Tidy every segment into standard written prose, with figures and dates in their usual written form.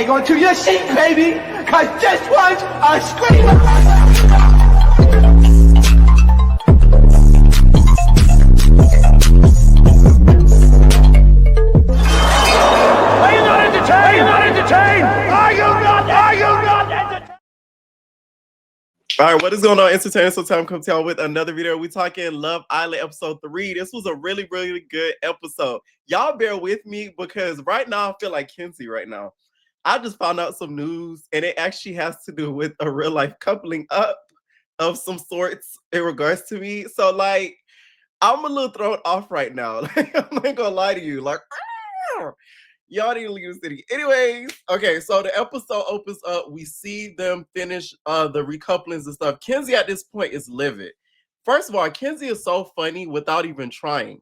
hang on to your seat, baby, cause this one's a screamer. Are you not entertained? Are you not entertained? Are you not entertained? All right, what is going on, entertainers? So time comes out with another video. We talking Love Island episode 3. This was a really, really good episode. Y'all bear with me because right now I feel like Kenzie right now. I just found out some news and it actually has to do with a real life coupling up of some sorts in regards to me. So like, I'm a little thrown off right now. Like, I'm not gonna lie to you. Like, y'all need to leave the city. Anyways, okay, so the episode opens up. We see them finish the recouplings and stuff. Kenzie at this point is livid. First of all, Kenzie is so funny without even trying.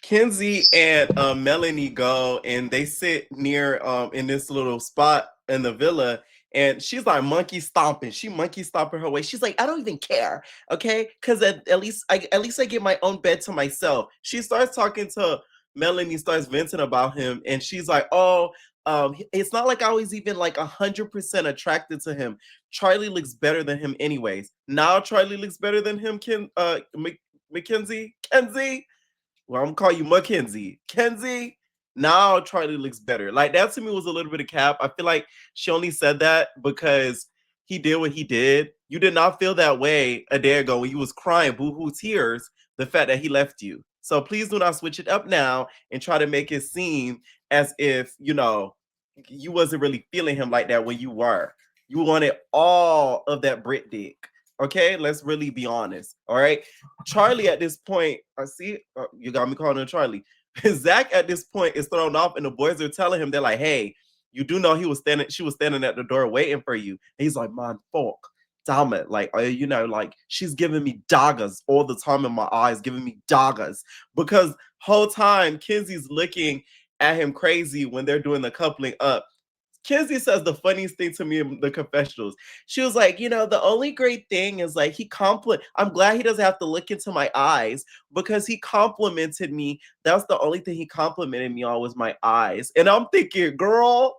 Kenzie and Melanie go and they sit near in this little spot in the villa, and she's like monkey stomping. She monkey stomping her way. She's like, I don't even care, okay? Because at least I get my own bed to myself. She starts talking to Melanie, starts venting about him, and she's like, oh, it's not like I was even like 100% attracted to him. Charlie looks better than him anyways. Now Charlie looks better than him, Mackenzie? Kenzie? Well, I'm gonna call you Mackenzie. Kenzie, now Charlie looks better. Like that to me was a little bit of cap. I feel like she only said that because he did what he did. You did not feel that way a day ago when you was crying boo-hoo tears the fact that he left you. So please do not switch it up now and try to make it seem as if, you know, you wasn't really feeling him like that when you were. You wanted all of that Brit dick. Okay, let's really be honest. All right, Charlie at this point, I see you got me calling him Charlie. Zach at this point is thrown off, and the boys are telling him, they're like, "Hey, you do know she was standing at the door waiting for you." And he's like, "Man, fuck, damn it! Like, you know, like she's giving me daggers all the time in my eyes, giving me daggers because whole time Kenzie's looking at him crazy when they're doing the coupling up." Kenzie says the funniest thing to me in the confessionals. She was like, you know, the only great thing is like I'm glad he doesn't have to look into my eyes because he complimented me. That's the only thing he complimented me on was my eyes. And I'm thinking, girl,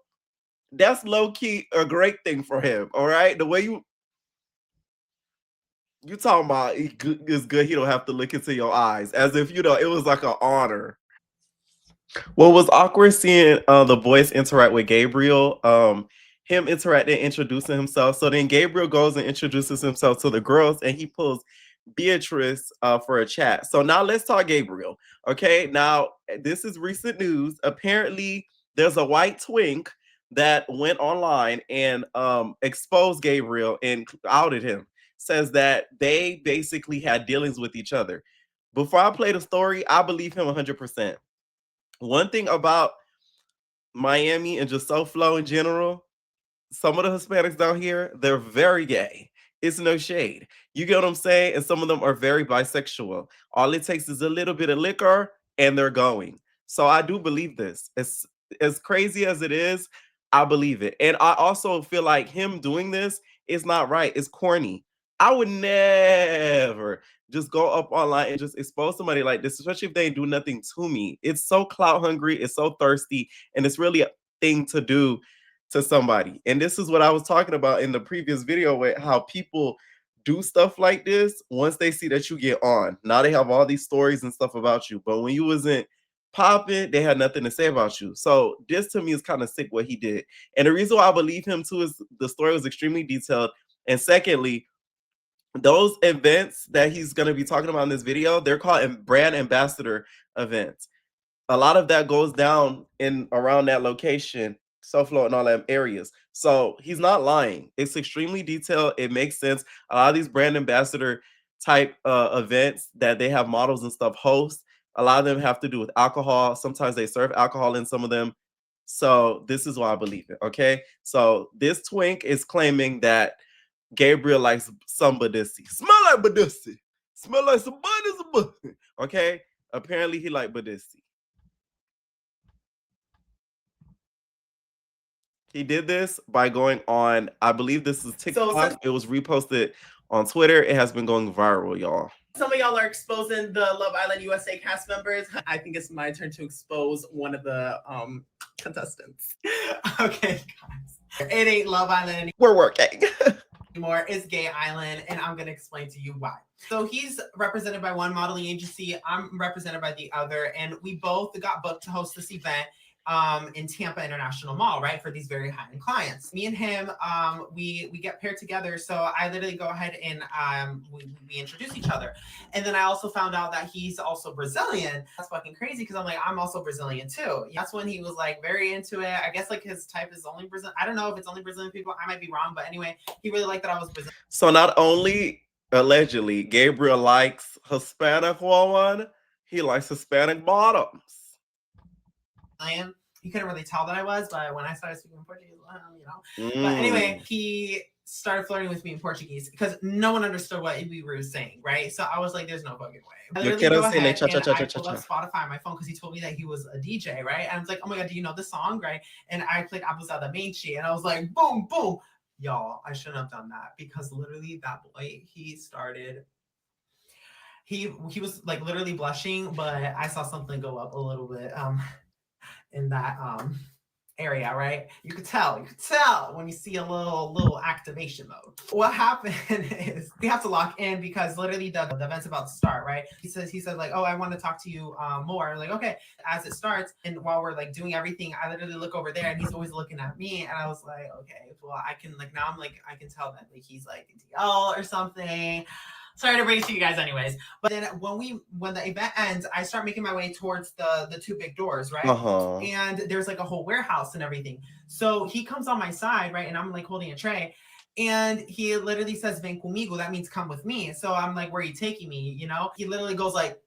that's low-key a great thing for him. All right. The way you talking about it's good he don't have to look into your eyes. As if, you know, it was like an honor. What was awkward seeing the boys interact with Gabriel, him interacting, introducing himself. So then Gabriel goes and introduces himself to the girls, and he pulls Beatrice for a chat. So now let's talk Gabriel. Okay, now this is recent news. Apparently, there's a white twink that went online and exposed Gabriel and outed him. Says that they basically had dealings with each other. Before I play the story, I believe him 100%. One thing about Miami and just SoFlo in general, some of the Hispanics down here, they're very gay. It's no shade. You get what I'm saying? And some of them are very bisexual. All it takes is a little bit of liquor and they're going. So I do believe this. As crazy as it is, I believe it. And I also feel like him doing this is not right. It's corny. I would never just go up online and just expose somebody like this, especially if they do nothing to me. It's so clout hungry, it's so thirsty, and it's really a thing to do to somebody. And this is what I was talking about in the previous video with how people do stuff like this once they see that you get on. Now they have all these stories and stuff about you. But when you wasn't popping, they had nothing to say about you. So this to me is kind of sick what he did. And the reason why I believe him too is the story was extremely detailed. And secondly, those events that he's going to be talking about in this video, they're called brand ambassador events. A lot of that goes down in around that location, SoFlo and all them areas. So he's not lying. It's extremely detailed. It makes sense. A lot of these brand ambassador type events that they have models and stuff host, a lot of them have to do with alcohol. Sometimes they serve alcohol in some of them. So this is why I believe it. Okay. So this twink is claiming that Gabriel likes some Badissi. Smell like Badissi. Smell like somebody. Okay. Apparently he liked Badissi. He did this by going on, I believe this is TikTok. It was reposted on Twitter. It has been going viral, y'all. Some of y'all are exposing the Love Island USA cast members. I think it's my turn to expose one of the contestants. Okay, guys. It ain't Love Island anymore. We're working. It's Gay Island, and I'm gonna explain to you why. So he's represented by one modeling agency. I'm represented by the other, and we both got booked to host this event in Tampa International Mall, right, for these very high-end clients. Me and him, we get paired together. So I literally go ahead and we introduce each other. And then I also found out that he's also Brazilian. That's fucking crazy because I'm like, I'm also Brazilian too. That's when he was like very into it. I guess like his type is only Brazilian. I don't know if it's only Brazilian people. I might be wrong, but anyway, he really liked that I was Brazilian. So not only allegedly, Gabriel likes Hispanic woman, he likes Hispanic bottoms. You couldn't really tell that I was, but when I started speaking Portuguese, But anyway, he started flirting with me in Portuguese because no one understood what we were saying, right? So I was like, there's no fucking way. I literally go ahead and I pulled up Spotify on my phone because he told me that he was a DJ, right? And I was like, oh my God, do you know this song, right? And I played Abusada Menchi, and I was like, boom, boom. Y'all, I shouldn't have done that because literally that boy, he was like literally blushing, but I saw something go up a little bit in that area, right? You could tell when you see a little activation mode. What happened is we have to lock in because literally the event's about to start, right? He says like, oh, I want to talk to you more. I'm like, okay. As it starts, and while we're like doing everything, I literally look over there and he's always looking at me, and I was like, okay, well, I can like now I'm like I can tell that like he's like DL or something. Sorry to bring it to you guys anyways. But then when the event ends, I start making my way towards the two big doors, right? And there's like a whole warehouse and everything. So he comes on my side, right? And I'm like holding a tray. And he literally says, ven conmigo. That means come with me. So I'm like, where are you taking me? You know? He literally goes like,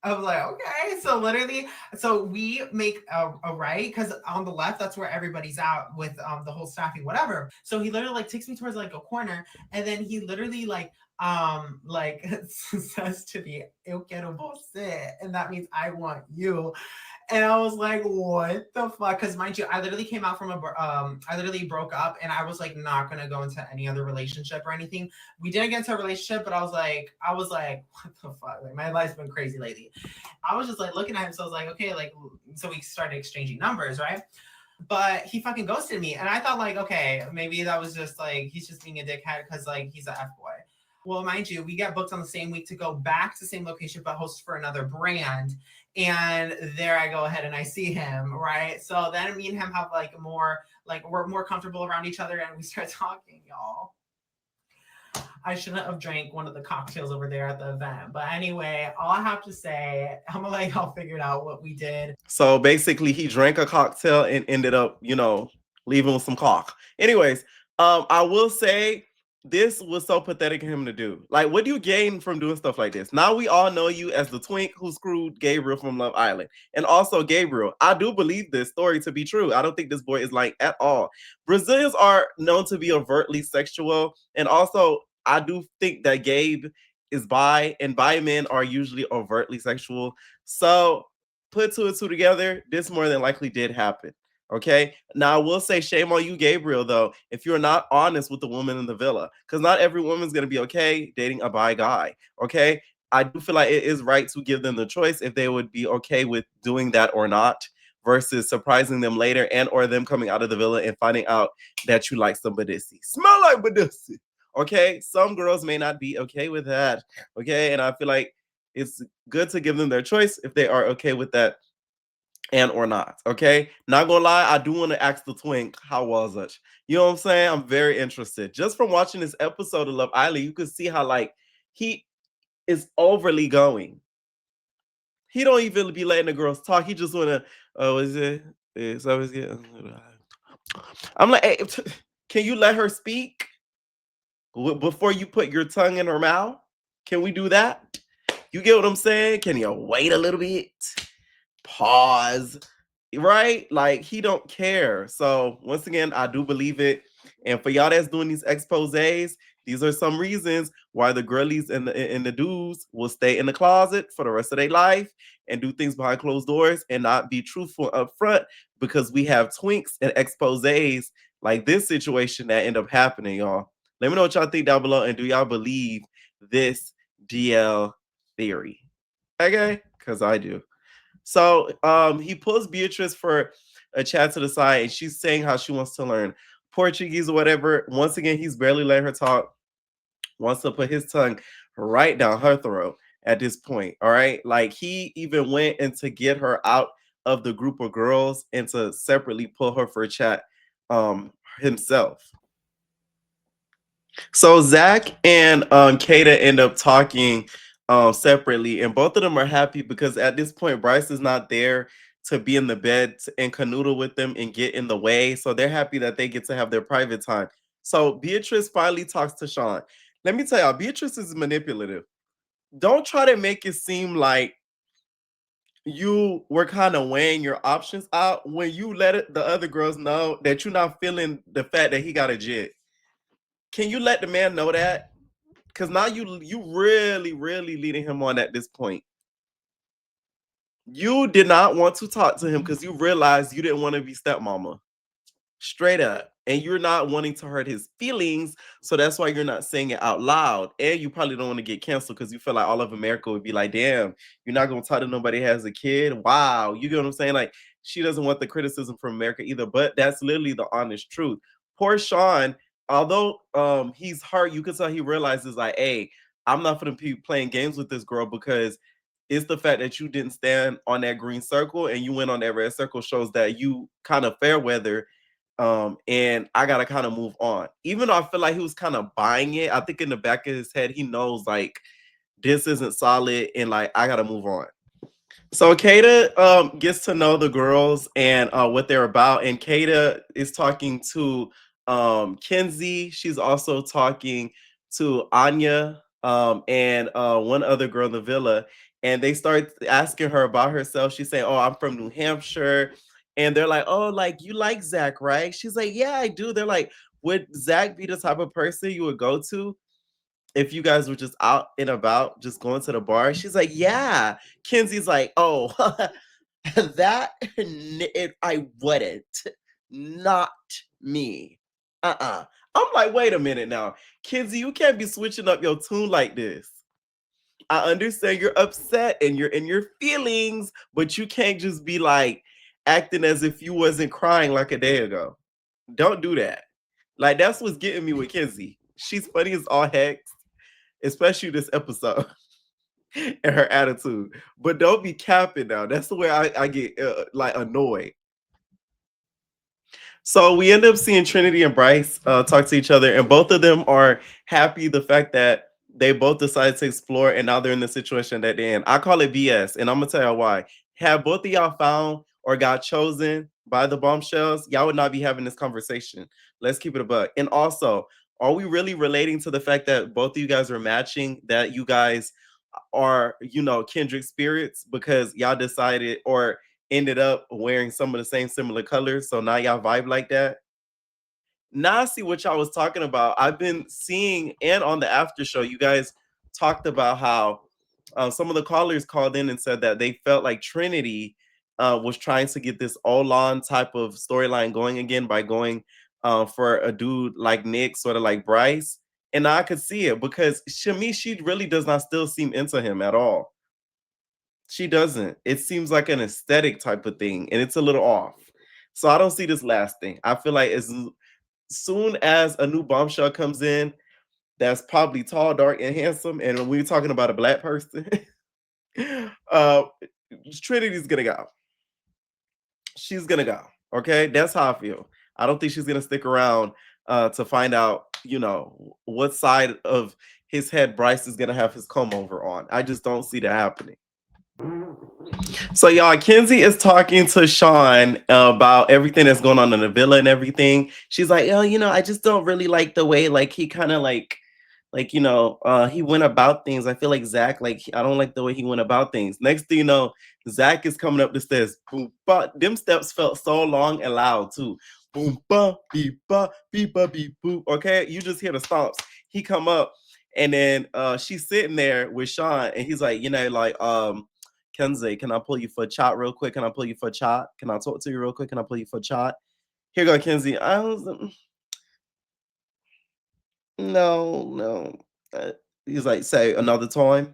I was like, okay. So literally, so we make a right because on the left, that's where everybody's out with the whole staffing, whatever. So he literally like takes me towards like a corner, and then he literally like says to me, "Eu quero você," and that means I want you. And I was like, what the fuck? Because mind you, I literally came out from I literally broke up, and I was like not gonna go into any other relationship or anything. We didn't get into a relationship, but I was like, what the fuck? Like my life's been crazy lately. I was just like looking at him, so I was like, okay, like so we started exchanging numbers, right? But he fucking ghosted me, and I thought like, okay, maybe that was just like he's just being a dickhead because like he's a F boy. Well, mind you, we get booked on the same week to go back to the same location, but host for another brand. And there I go ahead and I see him, right? So then me and him have like more, like we're more comfortable around each other, and we start talking, y'all. I shouldn't have drank one of the cocktails over there at the event. But anyway, all I have to say, I'm gonna let y'all figure out what we did. So basically he drank a cocktail and ended up, leaving with some cock. Anyways, I will say this was so pathetic of him to do. Like, what do you gain from doing stuff like this? Now we all know you as the twink who screwed Gabriel from Love Island. And also, Gabriel, I do believe this story to be true. I don't think this boy is like at all. Brazilians are known to be overtly sexual. And also, I do think that Gabe is bi, and bi men are usually overtly sexual. So put two and two together, this more than likely did happen. Okay. Now I will say shame on you, Gabriel, though, if you're not honest with the woman in the villa, because not every woman's gonna be okay dating a bi guy. Okay. I do feel like it is right to give them the choice if they would be okay with doing that or not, versus surprising them later and or them coming out of the villa and finding out that you like some badissi. Smell like badissi. Okay. Some girls may not be okay with that. Okay. And I feel like it's good to give them their choice if they are okay with that and or not. Okay. Not gonna lie, I do want to ask the twink, how was it? You know what I'm saying? I'm very interested. Just from watching this episode of Love Island, you can see how like he is overly going. He don't even be letting the girls talk. He just wanna, oh, is it? I'm like, hey, can you let her speak before you put your tongue in her mouth? Can we do that? You get what I'm saying? Can you wait a little bit? Pause, right? Like he don't care. So once again, I do believe it. And for y'all that's doing these exposés, these are some reasons why the girlies and the dudes will stay in the closet for the rest of their life and do things behind closed doors and not be truthful up front, because we have twinks and exposés like this situation that end up happening, y'all. Let me know what y'all think down below, and do y'all believe this DL theory. Okay? Because I do. So he pulls Beatrice for a chat to the side, and she's saying how she wants to learn Portuguese or whatever. Once again, he's barely letting her talk, wants to put his tongue right down her throat at this point. All right. Like he even went in to get her out of the group of girls and to separately pull her for a chat himself. So Zach and Kata end up talking separately, and both of them are happy because at this point Bryce is not there to be in the bed and canoodle with them and get in the way. So they're happy that they get to have their private time. So Beatrice finally talks to Sean. Let me tell y'all, Beatrice is manipulative. Don't try to make it seem like you were kind of weighing your options out when you the other girls know that you're not feeling the fact that he got a jet. Can you let the man know that? Because now you really, really leading him on at this point. You did not want to talk to him because you realized you didn't want to be stepmama. Straight up. And you're not wanting to hurt his feelings. So that's why you're not saying it out loud. And you probably don't want to get canceled because you feel like all of America would be like, damn, you're not going to talk to nobody who has a kid. Wow. You get what I'm saying? Like, she doesn't want the criticism from America either. But that's literally the honest truth. Poor Sean, although he's hurt, you can tell he realizes, like, hey, I'm not going to be playing games with this girl because it's the fact that you didn't stand on that green circle and you went on that red circle shows that you kind of fair weather, and I gotta kind of move on. Even though I feel like he was kind of buying it, I think in the back of his head he knows like this isn't solid and like I gotta move on. So Kata gets to know the girls and what they're about, and Kata is talking to Kenzie. She's also talking to Anya and one other girl in the villa, and they start asking her about herself. She's saying, "Oh, I'm from New Hampshire," and they're like, "Oh, like you like Zach, right?" She's like, "Yeah, I do." They're like, "Would Zach be the type of person you would go to if you guys were just out and about, just going to the bar?" She's like, "Yeah." Kenzie's like, "Oh, I wouldn't. Not me. I'm like, wait a minute now. Kenzie, you can't be switching up your tune like this. I understand you're upset and you're in your feelings, but you can't just be like acting as if you wasn't crying like a day ago. Don't do that. Like that's what's getting me with Kenzie. She's funny as all heck, especially this episode and her attitude. But don't be capping now. That's the way I get like annoyed. So we end up seeing Trinity and Bryce talk to each other, and both of them are happy the fact that they both decided to explore, and now they're in the situation that they're in. I call it BS, and I'm gonna tell you why. Have both of y'all found or got chosen by the bombshells, y'all would not be having this conversation. Let's keep it a buck. And also, are we really relating to the fact that both of you guys are matching? That you guys are, kindred spirits because y'all decided or ended up wearing some of the same similar colors. So now y'all vibe like that. Now I see what y'all was talking about. I've been seeing, and on the after show, you guys talked about how some of the callers called in and said that they felt like Trinity was trying to get this Olan type of storyline going again by going for a dude like Nick, sort of like Bryce. And I could see it because Shami, she really does not still seem into him at all. She doesn't. It seems like an aesthetic type of thing, and it's a little off. So I don't see this lasting. I feel like as soon as a new bombshell comes in, that's probably tall, dark, and handsome, and when we're talking about a black person, uh, Trinity's gonna go. She's gonna go. Okay, that's how I feel. I don't think she's gonna stick around to find out, what side of his head Bryce is gonna have his comb over on. I just don't see that happening. So y'all, Kenzie is talking to Sean about everything that's going on in the villa and everything. She's like, "Oh, I just don't really like the way like he kind of he went about things. I feel like Zach, like I don't like the way he went about things." Next thing you know, Zach is coming up the stairs. Boom, but them steps felt so long and loud too. Boom, ba, beep, ba, beep, ba, beep, boop. Okay, you just hear the stomps. He come up, and then she's sitting there with Sean, and he's like, Kenzie, can I pull you for a chat real quick? Can I pull you for a chat? Can I talk to you real quick? Can I pull you for a chat? Here you go, Kenzie. No, no. He's like, say another time.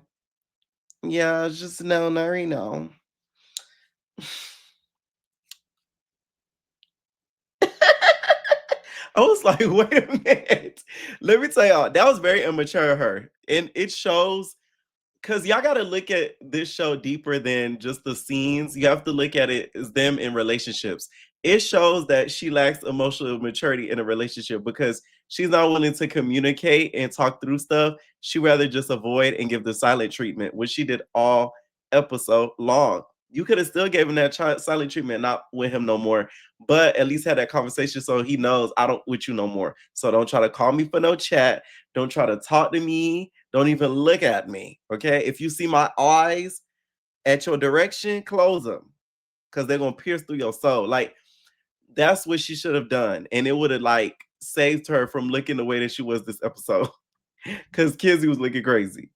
Yeah, just no, not right now. I was like, wait a minute. Let me tell y'all, that was very immature of her. And it shows because y'all got to look at this show deeper than just the scenes. You have to look at it as them in relationships. It shows that she lacks emotional maturity in a relationship because she's not willing to communicate and talk through stuff. She rather just avoid and give the silent treatment, which she did all episode long. You could have still gave him that silent treatment, not with him no more, but at least had that conversation so he knows I don't with you no more. So don't try to call me for no chat. Don't try to talk to me. Don't even look at me. Okay. If you see my eyes at your direction, close them because they're going to pierce through your soul. Like, that's what she should have done. And it would have, like, saved her from looking the way that she was this episode because Kizzy was looking crazy.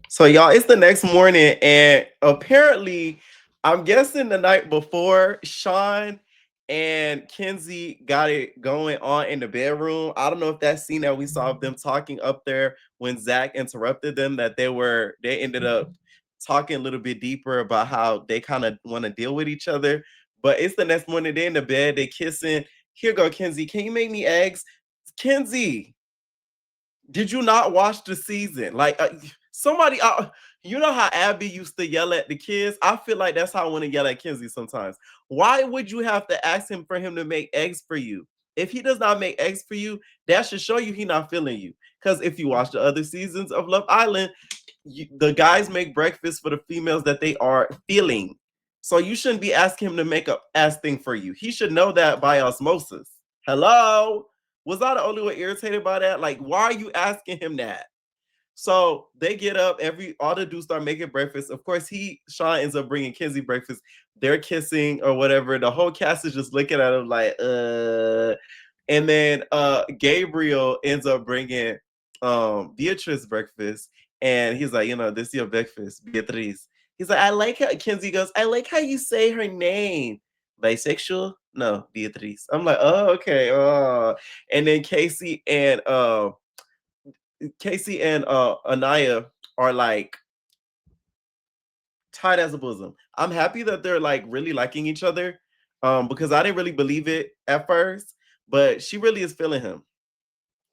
So, y'all, it's the next morning. And apparently, I'm guessing the night before, Sean and Kenzie got it going on in the bedroom. I don't know if that scene that we saw of them talking up there when Zach interrupted them, that they ended up talking a little bit deeper about how they kind of want to deal with each other. But it's the next morning, they're in the bed, they kissing. Here go, Kenzie. Can you make me eggs? Kenzie, did you not watch the season? Like somebody, you know how Abby used to yell at the kids? I feel like that's how I want to yell at Kenzie sometimes. Why would you have to ask him for him to make eggs for you? If he does not make eggs for you, that should show you he not feeling you. Because if you watch the other seasons of Love Island, the guys make breakfast for the females that they are feeling. So you shouldn't be asking him to make a ass thing for you. He should know that by osmosis. Hello? Was I the only one irritated by that? Like, why are you asking him that? So they get up, all the dudes start making breakfast. Of course, Sean ends up bringing Kenzie breakfast. They're kissing or whatever. The whole cast is just looking at him like, And then Gabriel ends up bringing Beatrice breakfast. And he's like, this is your breakfast, Beatrice. He's like, I like how Kenzie goes, I like how you say her name. Bisexual? No, Beatrice. I'm like, oh, okay. Oh. And then Casey and Anaya are like tight as a bosom. I'm happy that they're like really liking each other. Because I didn't really believe it at first, but she really is feeling him.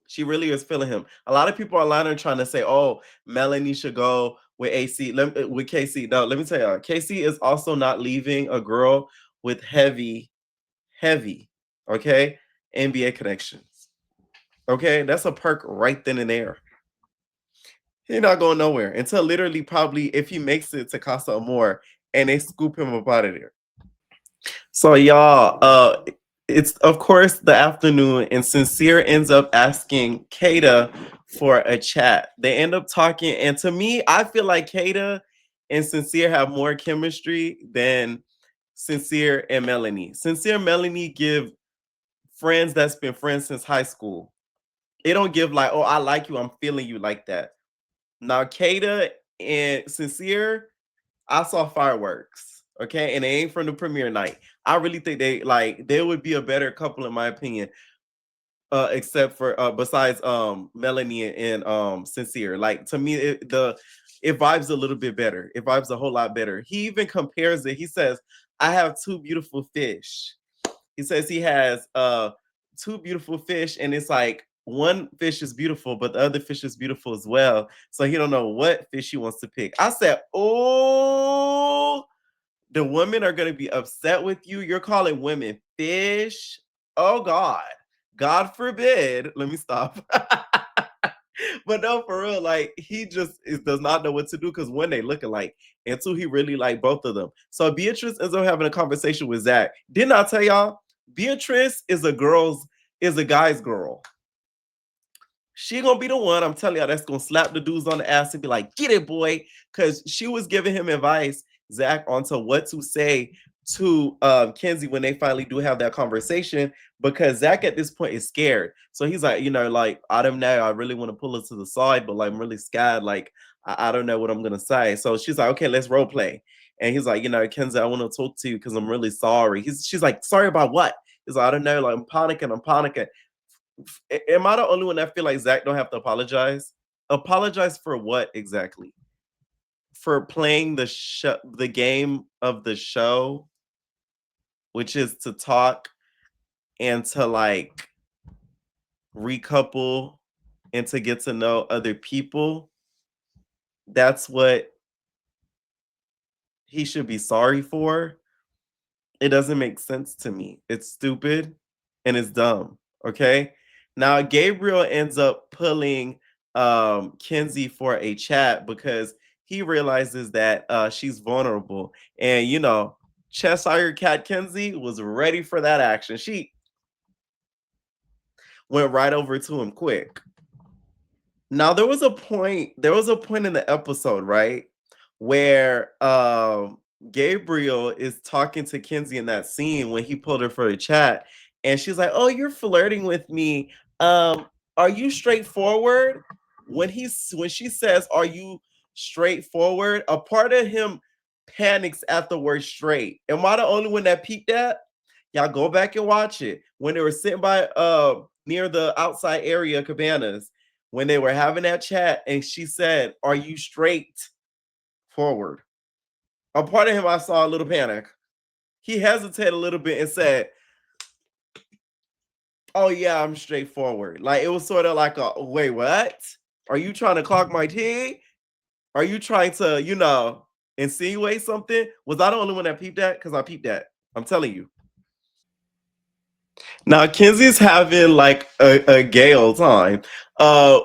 She really is feeling him. A lot of people online are trying to say, "Oh, Melanie should go with AC with Casey." No, let me tell you, Casey is also not leaving a girl with heavy, okay, NBA connections. Okay, that's a perk right then and there. He's not going nowhere until literally probably if he makes it to Casa Amor and they scoop him up out of there. So y'all, it's of course the afternoon, and Sincere ends up asking Kata for a chat. They end up talking, and to me, I feel like Kata and Sincere have more chemistry than Sincere and Melanie. Sincere and Melanie give friends that's been friends since high school. It don't give like, oh, I like you, I'm feeling you like that. Now, Kata and Sincere, I saw fireworks, okay, and they ain't from the premiere night. I really think they would be a better couple in my opinion, except for besides Melanie and Sincere. Like to me, it vibes a little bit better. It vibes a whole lot better. He even compares it. He says, "I have two beautiful fish." He says he has two beautiful fish, and it's like one fish is beautiful, but the other fish is beautiful as well. So he don't know what fish he wants to pick. I said, "Oh, the women are going to be upset with you. You're calling women fish. Oh God, God forbid." Let me stop. But no, for real, like he just does not know what to do because one, they look alike, and two, he really like both of them. So Beatrice ends up having a conversation with Zach. Didn't I tell y'all? Beatrice is a guy's girl. She gonna be the one, I'm telling y'all, that's gonna slap the dudes on the ass and be like, "Get it, boy," because she was giving him advice, Zach, onto what to say to Kenzie when they finally do have that conversation, because Zach at this point is scared. So he's like, like, I don't know, I really want to pull her to the side, but like I'm really scared, like I don't know what I'm gonna say. So she's like, okay, let's role play. And he's like, Kenzie, I want to talk to you because I'm really sorry. She's like, sorry about what? He's like, I don't know, like I'm panicking. Am I the only one that feel like Zach don't have to apologize? Apologize for what exactly? For playing the game of the show, which is to talk and to like recouple and to get to know other people. That's what he should be sorry for. It doesn't make sense to me. It's stupid and it's dumb. Okay. Now Gabriel ends up pulling Kenzie for a chat because he realizes that she's vulnerable. And you know, Cheshire Cat Kenzie was ready for that action. She went right over to him quick. Now there was a point in the episode, right? Where Gabriel is talking to Kenzie in that scene when he pulled her for a chat, and she's like, "Oh, you're flirting with me. Are you straightforward?" When she says, "Are you straightforward?" A part of him panics at the word straight. Am I the only one that peeped that? Y'all go back and watch it. When they were sitting by near the outside area cabanas, when they were having that chat, and she said, "Are you straight forward?" A part of him, I saw a little panic. He hesitated a little bit and said, "Oh yeah, I'm straightforward." Like it was sort of like a, "Wait, what? Are you trying to clock my tea? Are you trying to, insinuate something?" Was I the only one that peeped that? Because I peeped that. I'm telling you. Now Kenzie's having like a gale time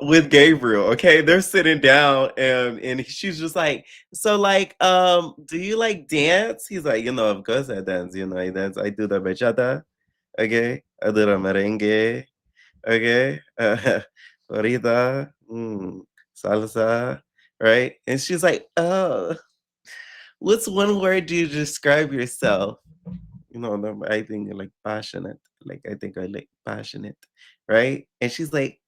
with Gabriel. Okay. They're sitting down and she's just like, "So like, do you like dance?" He's like, "Of course I dance, I dance, I do the bachata, okay, I do the merengue, okay, ahorita, salsa, right?" And she's like, "Oh, what's one word do you describe yourself?" No, I think like passionate. Like I think I like passionate, right? And she's like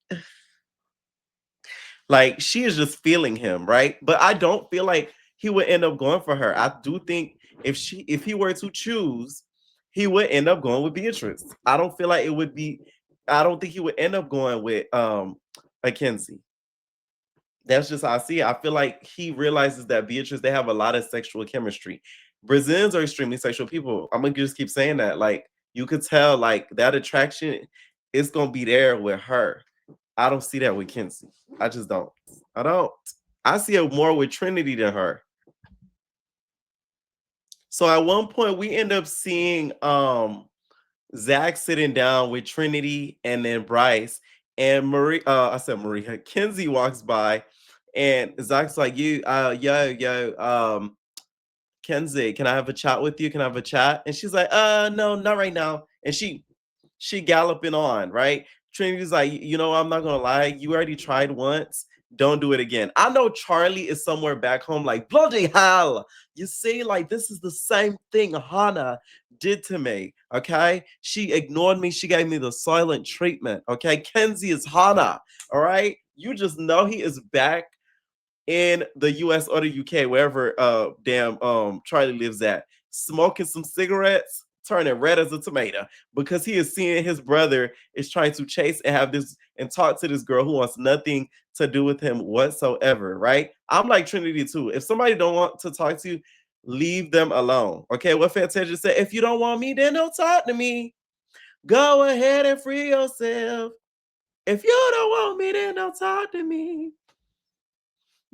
she is just feeling him, right? But I don't feel like he would end up going for her. I do think if he were to choose, he would end up going with Beatrice. I don't feel like it would be. I don't think he would end up going with Mackenzie. That's just how I see it. I feel like he realizes that Beatrice, they have a lot of sexual chemistry. Brazilians are extremely sexual people. I'm gonna just keep saying that. Like you could tell, like that attraction is gonna be there with her. I don't see that with Kenzie. I just don't. I don't. I see it more with Trinity than her. So at one point we end up seeing Zach sitting down with Trinity and then Bryce and Marie. I said Maria. Kenzie walks by, and Zach's like, "You, yo, Kenzie, can I have a chat with you? Can I have a chat?" And she's like, no, not right now." And she galloping on, right? Trinity's like, I'm not gonna lie, you already tried once. Don't do it again. I know Charlie is somewhere back home, like, bloody hell. You see, like, this is the same thing Hannah did to me. Okay. She ignored me. She gave me the silent treatment. Okay. Kenzie is Hannah. All right. You just know he is back in the US or the UK, wherever damn Charlie lives at, smoking some cigarettes, turning red as a tomato, because he is seeing his brother is trying to chase and have this and talk to this girl who wants nothing to do with him whatsoever, right? I'm like Trinity too. If somebody don't want to talk to you, leave them alone. Okay, what Fantasia said, if you don't want me, then don't talk to me. Go ahead and free yourself. If you don't want me, then don't talk to me.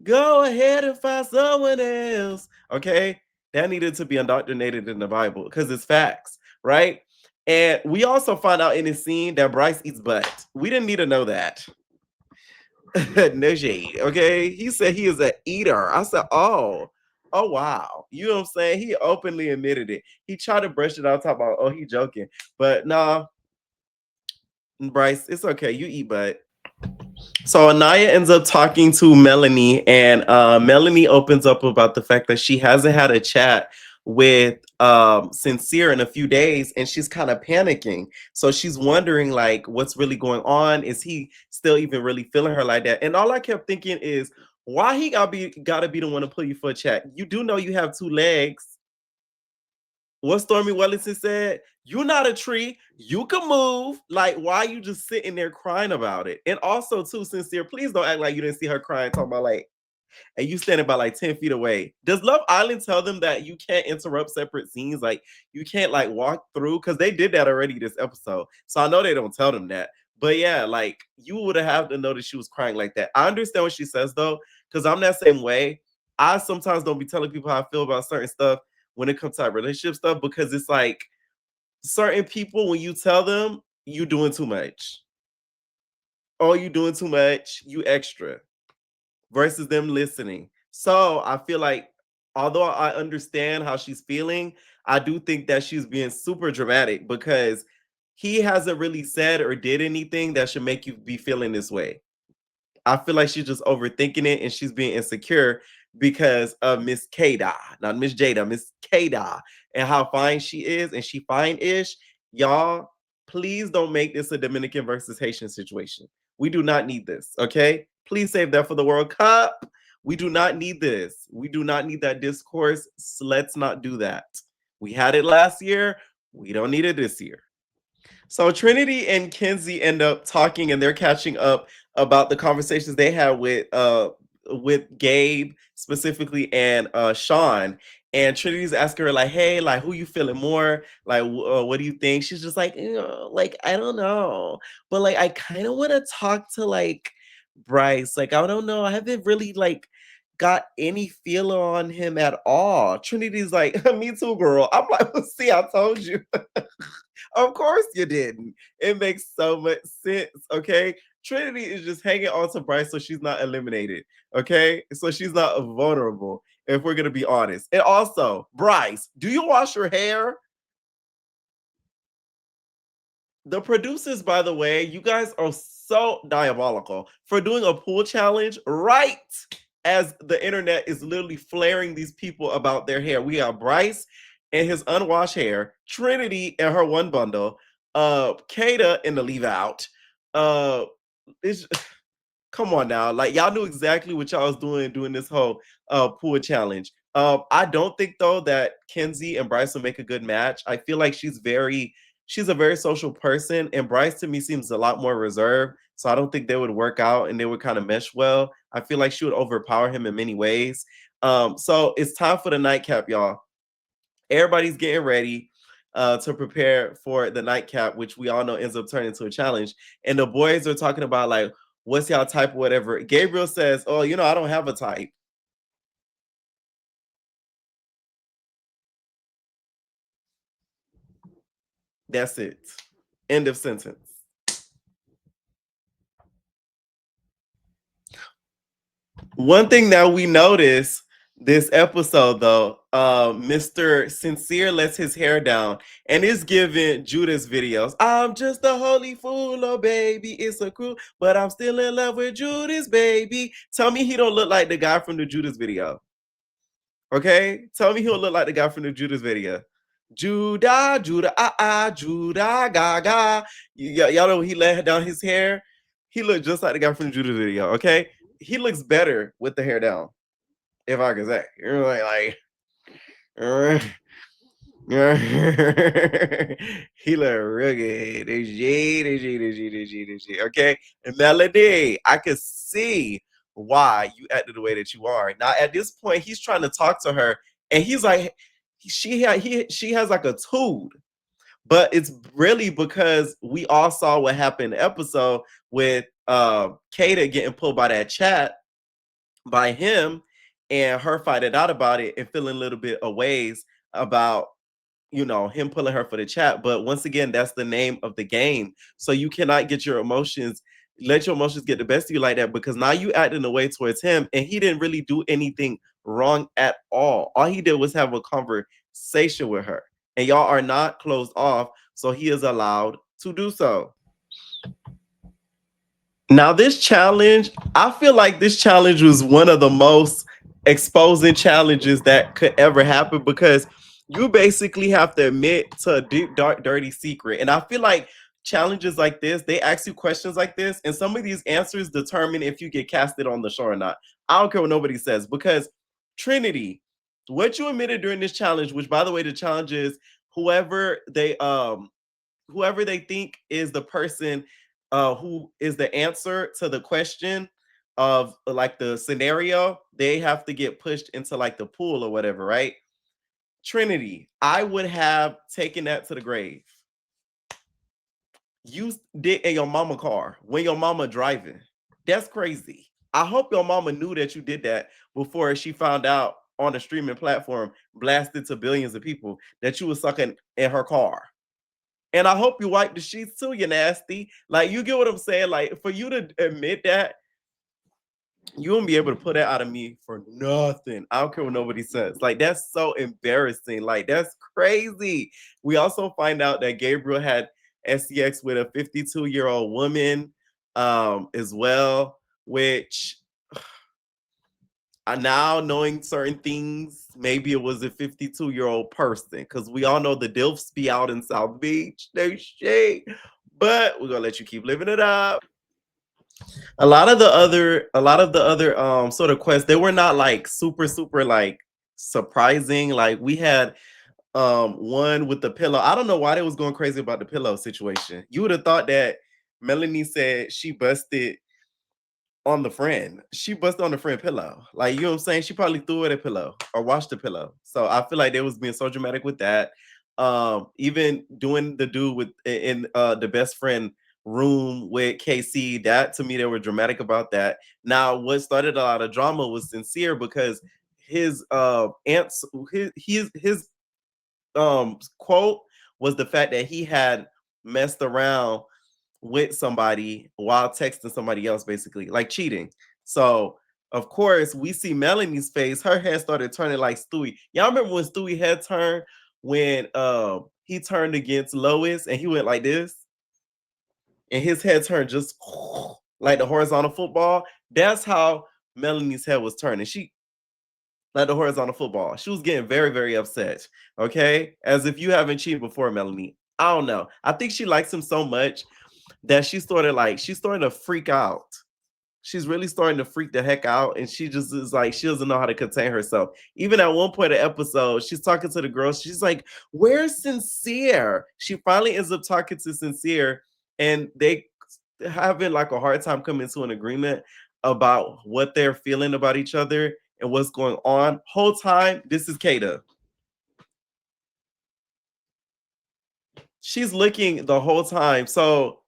Go ahead and find someone else. Okay. That needed to be indoctrinated in the Bible because it's facts, right? And we also find out in this scene that Bryce eats butt. We didn't need to know that. No shade. Okay. He said he is an eater. I said, oh wow. You know what I'm saying? He openly admitted it. He tried to brush it out, talk about, oh, he joking. But nah, Bryce, it's okay. You eat butt. So Anaya ends up talking to Melanie, and Melanie opens up about the fact that she hasn't had a chat with Sincere in a few days, and she's kind of panicking. So she's wondering, like, what's really going on? Is he still even really feeling her like that? And all I kept thinking is, why he gotta be the one to pull you for a chat? You do know you have two legs. What Stormy Wellington said? You're not a tree. You can move. Like, why are you just sitting there crying about it? And also, too, Sincere, please don't act like you didn't see her crying, talking about like, and you standing by like 10 feet away. Does Love Island tell them that you can't interrupt separate scenes? Like, you can't like walk through? Because they did that already this episode. So I know they don't tell them that. But yeah, like, you would have to know that she was crying like that. I understand what she says, though, because I'm that same way. I sometimes don't be telling people how I feel about certain stuff when it comes to like relationship stuff, because it's like, certain people, when you tell them, you doing too much. Oh, you doing too much, you extra, versus them listening. So I feel like, although I understand how she's feeling, I do think that she's being super dramatic, because he hasn't really said or did anything that should make you be feeling this way. I feel like she's just overthinking it, and she's being insecure because of Miss Kada, not Miss Jada, Miss Kada, and how fine she is, and she fine-ish. Y'all, please don't make this a Dominican versus Haitian situation. We do not need this, okay? Please save that for the World Cup. We do not need this. We do not need that discourse. Let's not do that. We had it last year. We don't need it this year. So Trinity and Kenzie end up talking, and they're catching up about the conversations they had with Gabe specifically, and Sean. And Trinity's asking her like, "Hey, like, who you feeling more? Like, what do you think?" She's just like, like, I don't know, but like, I kind of want to talk to like Bryce. Like, I don't know. I haven't really like got any feeler on him at all. Trinity's like, "Me too, girl." I'm like, well, "See, I told you." Of course you didn't. It makes so much sense. Okay. Trinity is just hanging on to Bryce so she's not eliminated. Okay. So she's not vulnerable, if we're going to be honest. And also, Bryce, do you wash your hair? The producers, by the way, you guys are so diabolical for doing a pool challenge right as the internet is literally flaring these people about their hair. We got Bryce and his unwashed hair, Trinity and her one bundle, Kata in the leave out. Uh, it's come on now, like y'all knew exactly what y'all was doing this whole pool challenge. I don't think though that Kenzie and Bryce will make a good match. I feel like she's a very social person, and Bryce to me seems a lot more reserved. So I don't think they would work out and they would kind of mesh well. I feel like she would overpower him in many ways. So it's time for the nightcap, y'all. Everybody's getting ready to prepare for the nightcap, which we all know ends up turning into a challenge. And the boys are talking about like, what's y'all type or whatever. Gabriel says, "Oh, I don't have a type." That's it. End of sentence. One thing that we notice this episode, though, Mr. Sincere lets his hair down and is giving Judas videos. "I'm just a holy fool, oh baby, it's a crew, but I'm still in love with Judas, baby." Tell me he don't look like the guy from the Judas video. Okay? Tell me he don't look like the guy from the Judas video. Judah, Judah, Judah, Gaga. Y'all know he let down his hair. He looked just like the guy from the Judas video. Okay, he looks better with the hair down. If I could say, you're like, he look real good. Okay, and Melody, I could see why you acted the way that you are. Now at this point, he's trying to talk to her, and he's like, she has like a tool, but it's really because we all saw what happened in the episode with Kata getting pulled by that chat by him, and her finding out about it and feeling a little bit a ways about him pulling her for the chat. But once again, that's the name of the game. So you cannot let your emotions get the best of you like that, because now you acting the way towards him, and he didn't really do anything wrong at all. All he did was have a conversation with her, and y'all are not closed off, so he is allowed to do so. Now, this challenge, I feel like this challenge was one of the most exposing challenges that could ever happen, because you basically have to admit to a deep, dark, dirty secret. And I feel like challenges like this, they ask you questions like this, and some of these answers determine if you get casted on the show or not. I don't care what nobody says, because Trinity, what you admitted during this challenge, which by the way, the challenge is whoever they think is the person who is the answer to the question of like the scenario, they have to get pushed into like the pool or whatever, right? Trinity, I would have taken that to the grave. You did in your mama car when your mama driving. That's crazy. I hope your mama knew that you did that before she found out on a streaming platform blasted to billions of people that you was sucking in her car. And I hope you wipe the sheets too, you nasty. Like, you get what I'm saying? Like, for you to admit that, you won't be able to put that out of me for nothing. I don't care what nobody says. Like, that's so embarrassing. Like, that's crazy. We also find out that Gabriel had SEX with a 52-year-old woman as well, which now knowing certain things, maybe it was a 52-year-old person, because we all know the DILFs be out in South Beach. They shade. But we're gonna let you keep living it up. A lot of the other sort of quests, they were not like super like surprising. Like, we had one with the pillow. I don't know why they was going crazy about the pillow situation. You would have thought that Melanie said she busted on the friend. She busted on the friend pillow. Like, you know what I'm saying? She probably threw it a pillow or washed the pillow. So I feel like they was being so dramatic with that. Even doing the dude with in the best friend room with KC, that to me they were dramatic about that. Now, what started a lot of drama was Sincere, because his answer, his quote was the fact that he had messed around with somebody while texting somebody else, basically like cheating. So of course we see Melanie's face, her head started turning like Stewie. Y'all remember when Stewie head turned when he turned against Lois and he went like this, and his head turned just like the horizontal football? That's how Melanie's head was turning. She like the horizontal football. She was getting very, very upset. Okay. As if you haven't cheated before, Melanie. I don't know. I think she likes him so much that she's starting to freak out. She's really starting to freak the heck out. And she just is like, she doesn't know how to contain herself. Even at one point of the episode, she's talking to the girls. She's like, where's Sincere? She finally ends up talking to Sincere, and they having like a hard time coming to an agreement about what they're feeling about each other and what's going on. Whole time, this is Kata. She's looking the whole time. So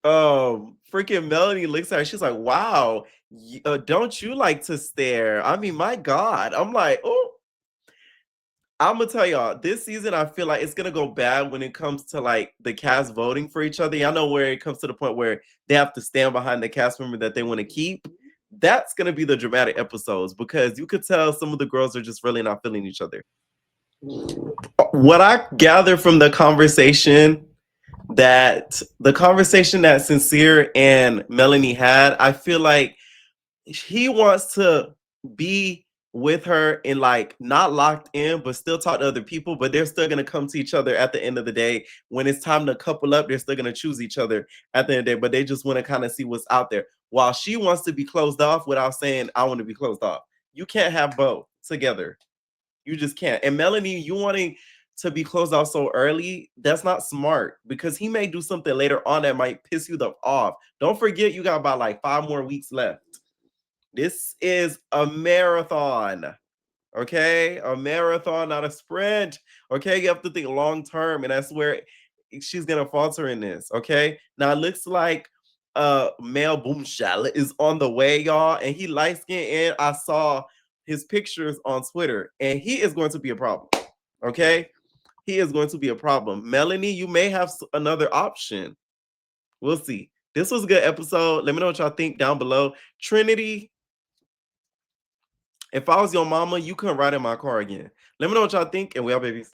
freaking Melanie looks at her. She's like, wow, don't you like to stare? I mean, my God. I'm like, oh, I'm gonna tell y'all, this season I feel like it's gonna go bad when it comes to like the cast voting for each other. Y'all know where it comes to the point where they have to stand behind the cast member that they want to keep. That's gonna be the dramatic episodes, because you could tell some of the girls are just really not feeling each other. What I gather from the conversation that Sincere and Melanie had, I feel like he wants to be with her and like not locked in, but still talk to other people, but they're still going to come to each other at the end of the day. When it's time to couple up, they're still going to choose each other at the end of the day, but they just want to kind of see what's out there, while she wants to be closed off without saying, I want to be closed off. You can't have both together. You just can't. And Melanie, you wanting to be closed off so early, that's not smart, because he may do something later on that might piss you the off. Don't forget, you got about like 5 more weeks left. This is a marathon, okay? A marathon, not a sprint, okay? You have to think long term, and that's where she's gonna falter in this, okay? Now it looks like male boomshell is on the way, y'all, and he light skinned, and I saw his pictures on Twitter, and he is going to be a problem, okay? He is going to be a problem. Melanie, you may have another option. We'll see. This was a good episode. Let me know what y'all think down below. Trinity, if I was your mama, you couldn't ride in my car again. Let me know what y'all think, and we are babies.